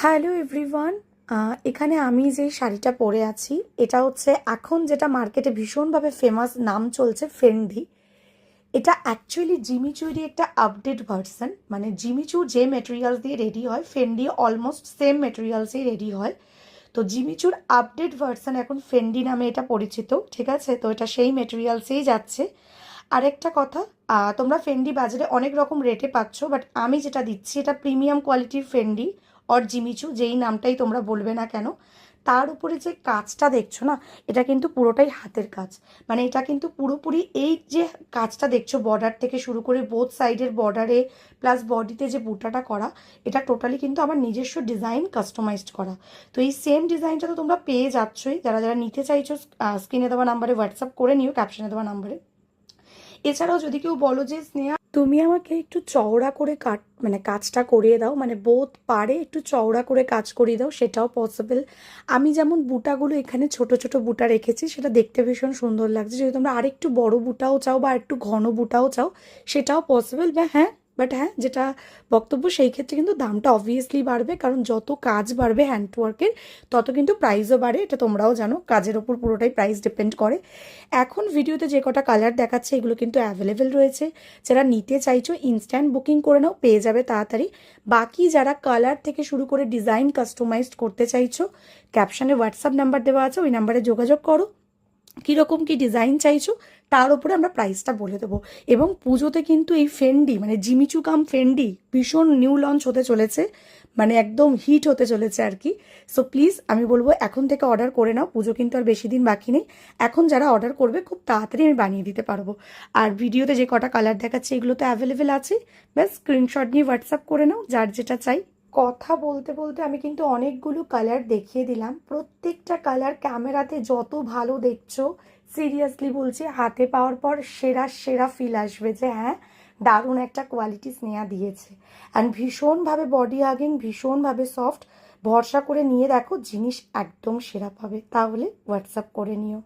Hello everyone. এখানে আমি যে শাড়িটা পরে আছি এটা হচ্ছে এখন যেটা মার্কেটে ভীষণভাবে ফেমাস নাম চলছে ফেন্ডি। এটা অ্যাকচুয়ালি জিমিচুরই একটা আপডেট ভার্সন, মানে জিমিচু যে মেটেরিয়ালস দিয়ে রেডি হয় ফেন্ডি অলমোস্ট সেম মেটেরিয়ালসেই রেডি হয়। তো জিমিচুর আপডেট ভার্সন এখন ফেন্ডি নামে এটা পরিচিত, ঠিক আছে? তো এটা সেই মেটেরিয়ালসেই যাচ্ছে। আরেকটা কথা, তোমরা ফেন্ডি বাজারে অনেক রকম রেটে পাচ্ছ, বাট আমি যেটা দিচ্ছি এটা প্রিমিয়াম কোয়ালিটির ফেন্ডি অর জিমিচু, যেই নামটাই তোমরা বলবে না কেন। তার উপরে যে কাজটা দেখছো না, এটা কিন্তু পুরোটাই হাতের কাজ। মানে এটা কিন্তু পুরোপুরি এই যে কাজটা দেখছো বর্ডার থেকে শুরু করে বোথ সাইডের বর্ডারে প্লাস বডিতে যে বুটাটা করা, এটা টোটালি কিন্তু আমার নিজস্ব ডিজাইন কাস্টমাইজড করা। তো এই সেম ডিজাইনটা তো তোমরা পেয়ে যাচ্ছই, যারা যারা নিতে চাইছো স্ক্রিনে দেওয়া নাম্বারে হোয়াটসঅ্যাপ করে নিও, ক্যাপশনে দেওয়া নাম্বারে। এছাড়াও যদি কেউ বলো যে স্নেহা তুমি আমাকে একটু চওড়া করে মানে কাজটা করিয়ে দাও, মানে বোথ পারে একটু চওড়া করে কাজ করিয়ে দাও, সেটাও পসিবল। আমি যেমন বুটাগুলো এখানে ছোট ছোট বুটা রেখেছি, সেটা দেখতে ভীষণ সুন্দর লাগছে। যদি তোমরা আরেকটু বড় বুটাও চাও বা একটু ঘন বুটাও চাও, সেটাও পসিবল। বাট হ্যাঁ, যেটা বক্তব্য সেই ক্ষেত্রে কিন্তু দামটা অবভিয়াসলি বাড়বে, কারণ যত কাজ বাড়বে হ্যান্ডওয়ার্কের তত কিন্তু প্রাইসও বাড়ে। এটা তোমরাও জানো, কাজের ওপর পুরোটাই প্রাইস ডিপেন্ড করে। এখন ভিডিওতে যে কটা কালার দেখাচ্ছে এগুলো কিন্তু অ্যাভেলেবেল রয়েছে। যারা নিতে চাইছো ইনস্ট্যান্ট বুকিং করে নাও, পেয়ে যাবে তাড়াতাড়ি। বাকি যারা কালার থেকে শুরু করে ডিজাইন কাস্টমাইজড করতে চাইছো, ক্যাপশনে হোয়াটসঅ্যাপ নাম্বার দেওয়া আছে, ওই নাম্বারে যোগাযোগ করো। কীরকম কী ডিজাইন চাইছো তার উপরে আমরা প্রাইসটা বলে দেবো। এবং পুজোতে কিন্তু এই ফেন্ডি মানে জিমিচু কাম ফেন্ডি ভীষণ নিউ লঞ্চ হতে চলেছে, মানে একদম হিট হতে চলেছে আর কি। সো প্লিজ আমি বলবো এখন থেকে অর্ডার করে নাও, পুজো কিন্তু আর বেশি দিন বাকি নেই। এখন যারা অর্ডার করবে খুব তাড়াতাড়ি আমি বানিয়ে দিতে পারবো। আর ভিডিওতে যে কটা কালার দেখাচ্ছে এগুলো তো অ্যাভেলেবেল আছে, ব্যাস স্ক্রিনশট নিয়ে হোয়াটসঅ্যাপ করে নাও যার যেটা চাই। কথা বলতে বলতে আমি কিন্তু অনেকগুলো কালার দেখিয়ে দিলাম। প্রত্যেকটা কালার ক্যামেরাতে যত ভালো দেখছো, সিরিয়াসলি বলছি হাতে পাওয়ার পর সেরা সেরা ফিল আসবে যে হ্যাঁ, দারুণ একটা কোয়ালিটি স্নেহা দিয়েছে। অ্যান্ড ভীষণভাবে বডি হাগিং, ভীষণভাবে সফট। ভরসা করে নিয়ে দেখো, জিনিস একদম সেরা পাবে। তাহলে হোয়াটসঅ্যাপ করে নিও।